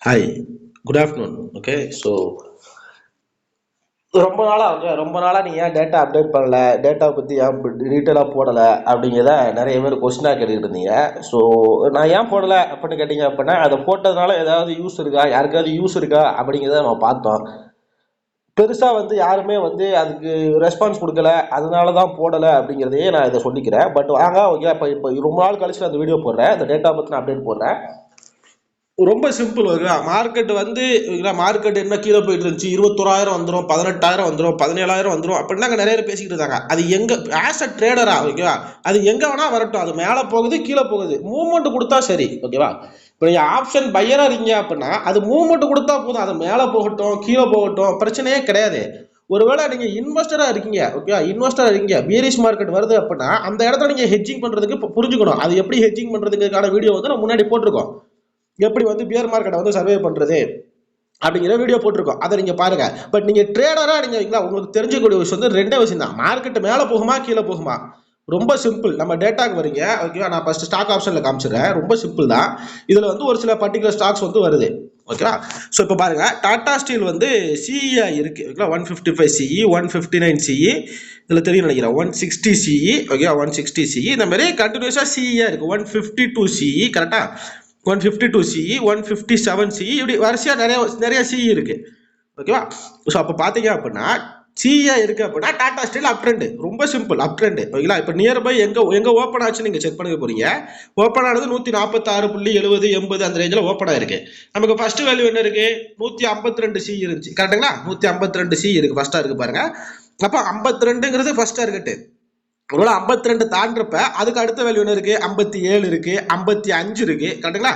Hi, good afternoon. Okay, so ரொம்ப நாளா நீ ஏன் டேட்டா அப்டேட் பண்ணல, டேட்டாவை பற்றி ஏன் டீட்டெயிலாக போடலை அப்படிங்கிறத நிறைய பேர் கொஸ்டினாக கேட்டுக்கிட்டு இருந்தீங்க. ஸோ நான் ஏன் போடலை அப்படின்னு கேட்டிங்க அப்படின்னா, அதை போட்டதுனால ஏதாவது யூஸ் இருக்கா, யாருக்காவது யூஸ் இருக்கா அப்படிங்கிறத நம்ம பார்த்தோம். பெருசாக யாருமே அதுக்கு ரெஸ்பான்ஸ் கொடுக்கல, அதனால தான் போடலை அப்படிங்கிறதையே நான் இதை சொல்லிக்கிறேன். பட் வாங்க, ஓகே, இப்போ ரொம்ப நாள் கழிச்சு அந்த வீடியோ போடுறேன், இந்த டேட்டா பற்றி நான் அப்டேட் போடுறேன். ரொம்ப சிம்பிள். மார்க்கெட் மார்க்கெட் என்ன கீழே போயிட்டு இருந்துச்சு, 21,000 வந்துடும், 18,000 வந்துடும், 17,000 வந்துடும் அப்படின்னா நிறைய பேர் பேசிக்கிட்டு இருக்காங்க. அது எங்க ஆஸ் அ ட்ரேடரா, ஓகேவா, அது எங்க வேணா வரட்டும், அது மேலே போகுது கீழே போகுது, மூவ்மெண்ட் கொடுத்தா சரி, ஓகேவா. இப்போ நீங்கள் ஆப்ஷன் பையரா இருக்கீங்க அப்படின்னா அது மூவ்மெண்ட் கொடுத்தா போதும், அது மேலே போகட்டும் கீழே போகட்டும், பிரச்சனையே கிடையாது. ஒருவேளை நீங்க இன்வெஸ்டரா இருக்கீங்க, ஓகே, இன்வெஸ்டரா இருக்கீங்க, பியரிஷ் மார்க்கெட் வருது அப்படின்னா அந்த இடத்துல நீங்க ஹெட்ஜிங் பண்றதுக்கு புரிஞ்சுக்கணும். அது எப்படி ஹெட்ஜிங் பண்றதுக்கான வீடியோ நம்ம முன்னாடி போட்டிருக்கோம். எப்படி பியர் மார்க்கெட்டை சர்வே பண்றது அப்படிங்கிற வீடியோ போட்டிருக்கோம், அதை நீங்க பாருங்க. பட் நீங்க ட்ரேடரா நீங்க உங்களுக்கு தெரிஞ்சக்கூடிய விஷயம் ரெண்டே விஷயம் தான். மார்க்கெட் மேல போகுமா கீழே போகுமா, ரொம்ப சிம்பிள். நம்ம டேட்டாக்கு வரீங்க, ஓகேவா. நான் ஃபர்ஸ்ட் ஸ்டாக் ஆப்ஷன்ல காமிச்சிடுறேன், ரொம்ப சிம்பிள் தான். இதுல ஒரு சில பர்டிகுலர் ஸ்டாக்ஸ் வருது, ஓகேவா. ஸோ இப்போ பாருங்க, டாடா ஸ்டீல் சிஇ இருக்கு, ஓகேவா. 155 சிஇ, 159 சிஇ, இதில் தெரியும் நினைக்கிறேன், 160 சிஇ, ஓகே, 160 சிஇ, இந்த மாதிரி கண்டினியூஸாக சிஇயா இருக்கு. 152 சிஇ, கரெக்டா. 152 சிஇ, 157 சிஇ, இப்படி வரிசையாக நிறைய சிஇ இருக்கு, ஓகேவா. ஸோ அப்போ பார்த்தீங்க அப்படின்னா சிஇயா இருக்கு அப்படின்னா டாடா ஸ்டீல் அப் ட்ரெண்ட், ரொம்ப சிம்பிள், அப் ட்ரெண்ட், ஓகேங்களா. இப்போ நியர்பை எங்க ஓப்பன் ஆச்சு நீங்க செக் பண்ண போறீங்க. ஓப்பன் ஆனது 146.70 80 அந்த ரேஞ்சில் ஓப்பன் ஆயிருக்கு. நமக்கு ஃபர்ஸ்ட் வேல்யூ என்ன இருக்கு, 152 சி இருந்துச்சு, கரெக்டுங்களா. 152 சி இருக்கு, ஃபர்ஸ்டா இருக்கு பாருங்க. அப்போ 52ங்கிறது ஃபர்ஸ்ட் டார்கெட். ஒருவேளை 52 தாண்டப்ப அதுக்கு அடுத்த வேல்யூ என்ன இருக்கு, 57 இருக்கு, 55 இருக்கு, கரெக்டுங்களா.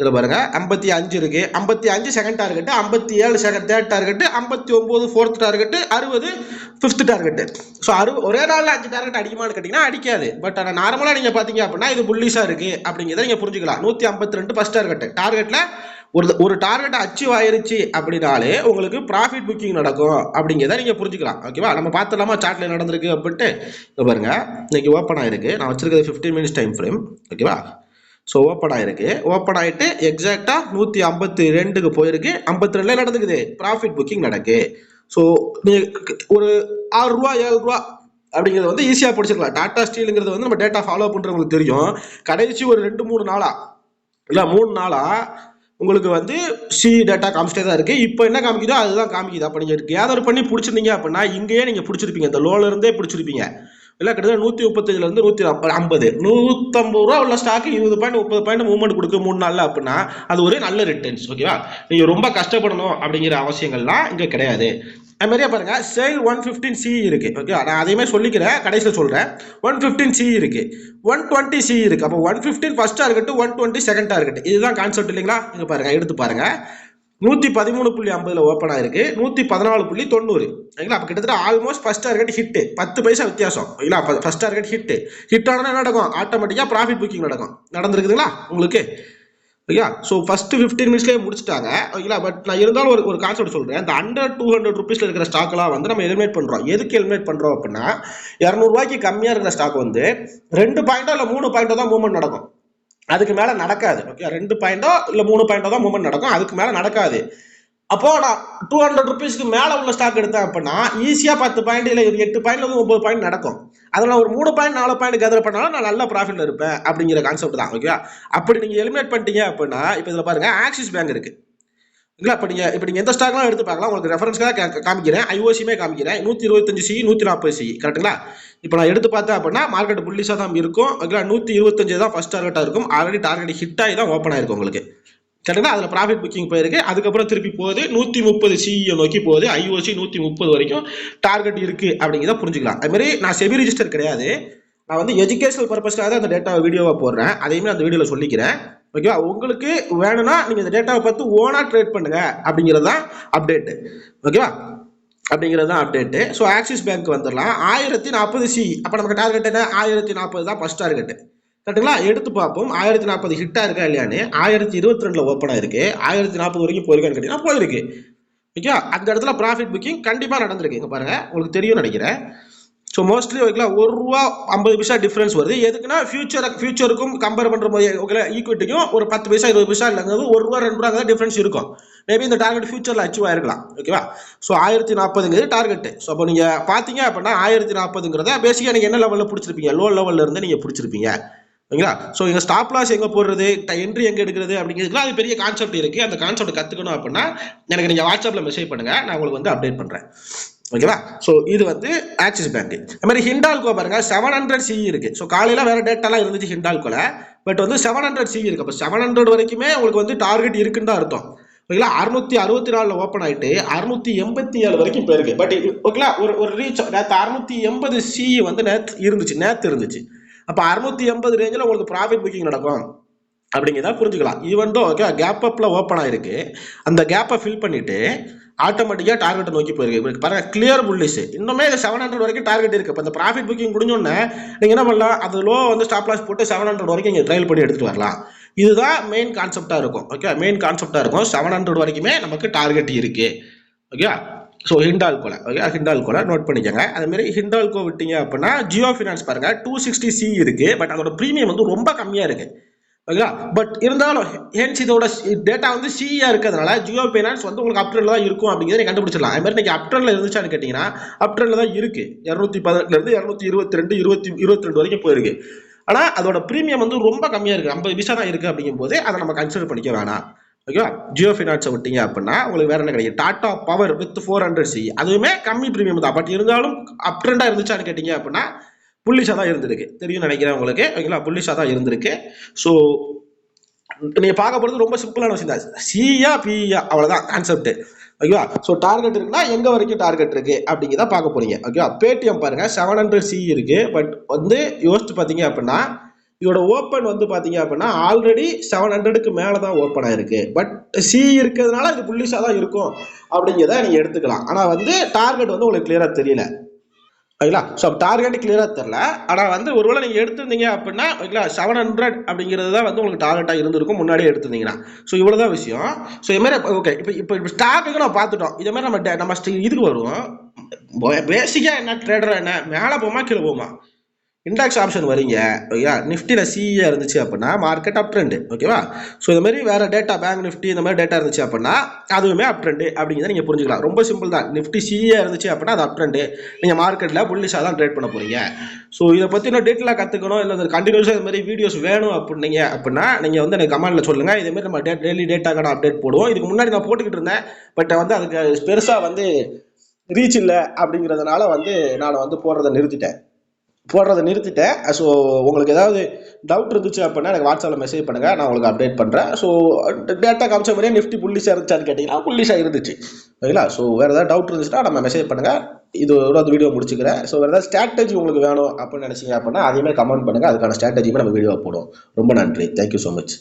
இதில் பாருங்க 55 இருக்கு, 55 second target, 57 second third target, 59 fourth target, 60 fifth target. So ஒரே நாளில் 5 டார்கெட் அடிக்குமான்னு கேட்டிங்கன்னா அடிக்காது. பட் ஆனால் நார்மலாக நீங்கள் பார்த்தீங்க அப்படின்னா இது புல்லிஷாக இருக்கு அப்படிங்கிறத நீங்கள் புரிஞ்சுக்கலாம். 152 ஃபர்ஸ்ட் டார்கெட்டில் ஒரு டார்கெட் அச்சீவ் ஆயிருச்சு அப்படின்னாலே உங்களுக்கு ப்ராஃபிட் புக்கிங் நடக்கும் அப்படிங்கிறத நீங்கள் புரிஞ்சுக்கலாம், ஓகேவா. நம்ம பார்த்துலாமா சார்ட்ல நடந்திருக்கு அப்படின்ட்டு. பாருங்க, இன்னைக்கு ஓப்பன் ஆயிருக்கு, நான் வச்சிருக்கிறது 15 மினிட்ஸ் டைம் ஃப்ரேம், ஓகேவா. ஸோ ஓப்பன் ஆயிருக்கு, ஓப்பன் ஆகிட்டு எக்ஸாக்டாக 152க்கு போயிருக்கு, 52ல நடந்துக்குது, ப்ராஃபிட் புக்கிங் நடக்கு. ஸோ நீ ஒரு 6 ரூபா 7 ரூபா அப்படிங்கிறது ஈஸியாக பிடிச்சிருக்கலாம். டாடா ஸ்டீலுங்கிறது நம்ம டேட்டா ஃபாலோ பண்ணுறவங்களுக்கு தெரியும். கடைசி ஒரு 2-3 நாளா இல்லை 3 நாளா உங்களுக்கு சி டேட்டா காமிச்சிட்டே தான் இருக்கு. இப்போ என்ன காமிக்குதோ அதுதான் காமிக்குது. அப்போ நீங்கள் கேதர் பண்ணி பிடிச்சிருந்தீங்க அப்படின்னா இங்கேயே நீங்கள் பிடிச்சிருப்பீங்க, இந்த லோல இருந்தே பிடிச்சிருப்பீங்க. இல்லை கிட்டத்தட்ட 135 இருந்து 150 150 ரூபா உள்ள ஸ்டாக் 20 பாயிண்ட் 30 பாயிண்ட் மூவ்மெண்ட் கொடுக்கு 3 நாள்ல அப்படின்னா அது ஒரு நல்ல ரிட்டர்ன்ஸ், ஓகேவா. நீங்க ரொம்ப கஷ்டப்படணும் அப்படிங்கிற அவசியங்கள்லாம் இங்க கிடையாது. அது மாதிரியே பாருங்க, சேல் 115 சி இருக்கு, ஓகே, நான் அதையுமே சொல்லிக்கிறேன், கடைசியில் சொல்றேன். 115 சி இருக்கு, 120 சி இருக்கு. அப்போ 115 ஃபர்ஸ்ட் டார்கெட், 120 செகண்ட் டார்கெட், இதுதான் கான்செப்ட் இல்லைங்களா. இங்க பாருங்க, எடுத்து பாருங்க, 113.50 ஓப்பன் ஆயிருக்கு, 114.90, ஓகேங்களா. அப்போ கிட்டத்தட்ட ஆல்மோஸ்ட் ஃபர்ஸ்ட் டார்கெட் ஹிட், 10 பைசா வித்தியாசம், ஓகேங்களா. ஃபர்ஸ்ட் டார்கெட் ஹிட் ஆனால் என்ன நடக்கும், ஆட்டோமேட்டிக்கா ப்ராஃபிட் புக்கிங் நடந்திருக்குதுங்களா உங்களுக்கு, ஓகே. ஸோ ஃபர்ஸ்ட் 15 மினிட்ஸ்லேயே முடிச்சிட்டாங்க, ஓகேங்களா. பட் நான் இருந்தாலும் ஒரு கான்செப்ட் சொல்றேன். இந்த அண்டர் 200 ருபீஸ்ல இருக்கிற ஸ்டாக்லாம் நம்ம எலிமினேட் பண்றோம். எதுக்கு எலிமினேட் பண்றோம் அப்படின்னா, 200 ரூபாய்க்கு கம்மியா இருக்கிற ஸ்டாக் 2 பாயிண்டோ இல்லை 3 பாயிண்டோ தான் மூவ்மெண்ட் நடக்கும், அதுக்கு மேல நடக்காது, ஓகே. 2 பாயிண்டோ இல்ல 3 பாயிண்டோ தான் மூவ்மெண்ட் நடக்கும், அதுக்கு மேல நடக்காது. அப்போ நான் 200 ருபீஸ்க்கு மேல உள்ள ஸ்டாக் எடுத்தேன் அப்படின்னா ஈஸியா 10 பாயிண்ட் இல்ல 8 பாயிண்ட்ல 9 பாயிண்ட் நடக்கும். அதுல ஒரு 3 பாயிண்ட் 4 பாயிண்ட் கேதர் பண்ணாலும் நான் நல்ல ப்ராஃபிட்ல இருப்பேன் அப்படிங்கிற கான்செப்ட் தான், ஓகே. அப்படி நீங்க எலிமினேட் பண்ணிட்டீங்க அப்படின்னா, இப்போ இதுல பாருங்க ஆக்சிஸ் பேங்க் இருக்கு, இல்ல. இப்போ நீங்க எந்த ஸ்டாக்லாம் எடுத்து பார்க்கலாம், உங்களுக்கு ரெஃபரன்ஸ்க்காக காமிக்கிறேன், ஐஓசியுமே காமிக்கிறேன். 125 சி, 140 சி, கரெக்டுங்களா. இப்போ நான் எடுத்து பார்த்தேன் அப்படின்னா மார்க்கெட் புல்லிஷா தான் இருக்கும், ஓகேங்களா. 125 தான் ஃபர்ஸ்ட் டார்கெட்டா இருக்கும், ஆல்ரெடி டார்கெட் ஹிட் ஆகி தான் ஓப்பன் ஆயிருக்கும் உங்களுக்கு, கரெக்டுங்களா. அதில் ப்ராஃபிட் புக்கிங் போயிருக்கு, அதுக்கப்புறம் திருப்பி போகுது 130 சிஇ நோக்கி போகுது, ஐஓசி 130 வரைக்கும் டார்கெட் இருக்கு அப்படிங்கிறத புரிஞ்சுக்கலாம். அது மாதிரி நான் செபி ரிஜிஸ்டர் கிடையாது, நான் எஜுகேஷனல் பர்பஸ்க்காக தான் அந்த டேட்டா வீடியோவை போடுறேன், அதையுமே அந்த வீடியோவில் சொல்லிக்கிறேன், ஓகேவா. உங்களுக்கு வேணும்னா நீங்க இந்த டேட்டாவை பார்த்து ஓனா ட்ரேட் பண்ணுங்க அப்படிங்கிறது தான் அப்டேட், ஓகேவா. அப்படிங்கிறது தான் அப்டேட். ஸோ ஆக்சிஸ் பேங்க் வந்துடலாம், 1040 சி. அப்போ நமக்கு டார்கெட் என்ன, 1040 தான் ஃபர்ஸ்ட் டார்கெட், கரெக்டுங்களா. எடுத்து பார்ப்போம் 1040 ஹிட்டா இருக்கா இல்லையான்னு. 1022 ஓப்பன் ஆயிருக்கு, 1040 வரைக்கும் போயிருக்கான்னு கேட்டீங்கன்னா போயிருக்கு, ஓகே. அந்த இடத்துல ப்ராஃபிட் புக்கிங் கண்டிப்பா நடந்திருக்கு, இங்க பாருங்க உங்களுக்கு தெரியும் நினைக்கிறேன், ஸோ மோஸ்ட்லி ஓகேங்களா ₹1.50 டிஃபரன்ஸ் வருது. எதுக்குன்னா ஃபியூச்சருக்கும் கம்பேர் பண்ணுற போது ஓகேங்களா ஈக்விட்டிக்கும் ஒரு 10 பைசா 20 பைசா இல்லைங்கிறது ₹1 ₹2 தான் டிஃபரன்ஸ் இருக்கும். மேபி இந்த டார்கெட் ஃபியூச்சரில் அச்சீவ் ஆயிருக்கலாம். ஓகேவா? So 1040ங்கிறது target. ஸோ அப்போ நீங்கள் பார்த்தீங்க அப்படின்னா 1040ங்கிறத பேசிக்காக நீங்கள் என்ன லெவலில் பிடிச்சிருப்பீங்க, லோ லெவலில் இருந்து நீங்கள் பிடிச்சிருப்பீங்க. ஓகேங்களா? ஸோ இங்கே ஸ்டாப் லாஸ் எங்கே போடுறது, என்ட்ரி எங்கே எடுக்கிறது அப்படிங்கிறதுக்குலாம் அது பெரிய கான்செப்ட் இருக்குது. அந்த கான்செப்ட் கற்றுக்கணும் அப்படின்னா எனக்கு நீங்கள் வாட்ஸ்அப்பில் மெசேஜ் பண்ணுங்கள், நான் உங்களுக்கு வந்து அப்டேட் பண்ணுறேன். ஓகேவா? ஸோ இது வந்து ஆக்சிஸ் பேங்க். அது மாதிரி ஹிண்டால்கோ பாருங்க 700 CE இருக்கு. ஸோ காலையில் வேற டேட்டாலாம் இருந்துச்சு ஹிண்டால்கோல, பட் வந்து 700 CE இருக்கு. அப்போ 700 வரைக்குமே உங்களுக்கு வந்து டார்கெட் இருக்குன்னு தான் அர்த்தம். ஓகேங்களா? 664 ஓப்பன் ஆயிட்டு 687 வரைக்கும் போயிருக்கு. பட் ஓகேங்களா ஒரு ரீச் நேற்று 680 CE வந்து நேற்று இருந்துச்சு. அப்போ 680 ரேஞ்சில் உங்களுக்கு ப்ராஃபிட் புக்கிங் நடக்கும் அப்படிங்கிறத புரிஞ்சுக்கலாம். ஈவன் தோ ஓகே கேப் அப்பில் ஓப்பன் ஆயிருக்கு, அந்த கேப்பை ஃபில் பண்ணிட்டு ஆட்டோமேட்டிக்காக டார்கெட்டை நோக்கி போயிருக்கு. பாருங்க கிளியர் புல்லிஷ். இன்னுமே 700 வரைக்கும் டார்கெட் இருக்கு. இப்போ இந்த ப்ராஃபிட் புக்கிங் முடிஞ்சோடனே நீங்கள் என்ன பண்ணலாம், அது லோ வந்து ஸ்டாப் லாஸ் போட்டு 700 வரைக்கும் நீங்கள் ட்ரையல் பண்ணி எடுத்துட்டு வரலாம். இதுதான் மெயின் கான்செப்டாக இருக்கும். ஓகே மெயின் கான்செப்டாக இருக்கும். 700 வரைக்குமே நமக்கு டார்கெட் இருக்கு. ஓகே ஸோ ஹிண்டால்கோல ஓகே ஹிண்டால்கோல நோட் பண்ணிக்கோங்க. அதுமாரி ஹிண்டால்கோ விட்டீங்க அப்படின்னா ஜியோ ஃபினான்ஸ் பாருங்க 260 CE இருக்கு. பட் அதோட ப்ரீமியம் வந்து ரொம்ப கம்மியாக இருக்கு. ஓகேங்களா? பட் இருந்தாலும் ஹென்ஸ் இதோட டேட்டா வந்து சிஇயா இருக்கிறதுனால ஜியோ ஃபைனான்ஸ் வந்து உங்களுக்கு அப் ட்ரெண்ட்ல தான் இருக்கும் அப்படிங்கிறத கண்டுபிடிச்சிடலாம். அது மாதிரி நீங்க அப் ட்ரெண்ட்ல இருந்துச்சான்னு கேட்டீங்கன்னா அப் ட்ரெண்ட்ல தான் இருக்கு. 218 இருந்து 222 22 வரைக்கும் போயிருக்கு. ஆனா அதோட ப்ரீமியம் வந்து ரொம்ப கம்மியா இருக்கு, 50 பைசா தான் இருக்கு. அப்படிங்கும் போது அதை நம்ம கன்சிடர் பண்ணிக்க வேணாம். ஓகேவா? ஜியோ ஃபைனான்ஸை விட்டீங்க அப்படின்னா உங்களுக்கு வேற என்ன கிடைக்கும், டாடா பவர் வித் 400 CE, அதுவுமே கம்மி ப்ரீமியம் தான். பட் இருந்தாலும் அப் ட்ரெண்டா இருந்துச்சான்னு கேட்டீங்க அப்படின்னா புள்ளிஷா தான் இருந்திருக்கு. தெரியும் நினைக்கிறேன் உங்களுக்கு. ஓகேங்களா? புள்ளிஷா தான் இருந்திருக்கு. ஸோ நீங்க பார்க்க போறது ரொம்ப சிம்பிளான விஷயம் தான். சியா பியா அவ்வளவுதான் கான்செப்ட். ஓகேவா? ஸோ டார்கெட் இருக்குன்னா எங்க வரைக்கும் டார்கெட் இருக்கு அப்படிங்கிறத பார்க்க போறீங்க. ஓகேவா? பேடிஎம் பாருங்க 700 CE இருக்கு. பட் வந்து யோசிச்சு பார்த்தீங்க அப்படின்னா இதோட ஓப்பன் வந்து பார்த்தீங்க அப்படின்னா ஆல்ரெடி 700க்கு மேலே தான் ஓப்பன் ஆயிருக்கு. பட் சி இருக்கிறதுனால இது புள்ளிஷா தான் இருக்கும் அப்படிங்கிறத நீங்க எடுத்துக்கலாம். ஆனால் வந்து டார்கெட் வந்து உங்களுக்கு கிளியரா தெரியல. ஓகேங்களா? ஸோ டார்கெட் கிளியராக தெரில. ஆனால் வந்து ஒருவேளை நீங்கள் எடுத்திருந்தீங்க அப்படின்னா ஓகேங்களா 700 அப்படிங்கிறது தான் வந்து உங்களுக்கு டார்கெட்டாக இருந்திருக்கும் முன்னாடியே எடுத்திருந்தீங்கன்னா. ஸோ இவ்வளோ தான் விஷயம். ஸோ இதுமாதிரி ஓகே இப்போ ஸ்டாக்குக்கு நம்ம பார்த்துட்டோம். இதே மாதிரி நம்ம இதுக்கு வருவோம். பேசிக்காக என்ன ட்ரேடர் என்ன மேலே போமா கீழே போமா, இண்டெக்ஸ் ஆப்ஷன் வரீங்க. ஓகேவா? நிஃப்டியில் சிஇயா இருந்துச்சு அப்படின்னா மார்க்கெட் அப் ட்ரெண்டு. ஓகேவா? ஸோ இந்த மாதிரி வேற டேட்டா பேங்க் நிஃப்டி இந்த மாதிரி டேட்டா இருந்துச்சு அப்படின்னா அதுவுமே அப் ட்ரெண்டு அப்படிங்கிறத நீங்கள் புரிஞ்சுக்கலாம். ரொம்ப சிம்பிள் தான். நிஃப்டி சிஇயா இருந்துச்சு அப்படின்னா அது அப் ட்ரெண்டு, நீங்கள் மார்க்கெட்டில் புல்லிஷாக தான் ட்ரேட் பண்ண போறீங்க. ஸோ இதை பற்றி இன்னும் டீட்டெயிலாக கற்றுக்கணும், இல்லை கண்டினியூஸாக இது மாதிரி வீடியோஸ் வேணும் அப்படின்னா நீங்கள் வந்து எனக்கு கமெண்ட்டில் சொல்லுங்கள். இதேமாதிரி நம்ம டெய்லி டேட்டா கடை அப்டேட் போடுவோம். இதுக்கு முன்னாடி நான் போட்டுக்கிட்டு இருந்தேன். பட் வந்து அதுக்கு பெருசாக வந்து ரீச் இல்லை அப்படிங்கிறதுனால வந்து நான் வந்து போடுறதை நிறுத்திட்டேன். ஸோ உங்களுக்கு ஏதாவது டவுட் இருந்துச்சு அப்படின்னா எனக்கு வாட்ஸ்அப்பில் மெசேஜ் பண்ணுங்கள், நான் உங்களுக்கு அப்டேட் பண்ணுறேன். ஸோ டேட்டா காமிச்ச மாதிரியே நிஃப்டி புள்ளிஷாக இருந்துச்சான்னு கேட்டிங்கன்னா புள்ளிஷாக இருந்துச்சு. ஓகேங்களா? ஸோ வேறு ஏதாவது டவுட் இருந்துச்சுன்னா நம்ம மெசேஜ் பண்ணுங்கள். இதோட அந்த வீடியோ முடிச்சுக்கிறேன். ஸோ வேறு ஏதாவது ஸ்ட்ராட்டஜி உங்களுக்கு வேணும் அப்படின்னு நினச்சிங்க அப்படின்னா அதையுமே கமெண்ட் பண்ணுங்கள். அதுக்கான ஸ்ட்ராட்டஜியுமே நம்ம வீடியோ போடுவோம். ரொம்ப நன்றி. Thank you so much.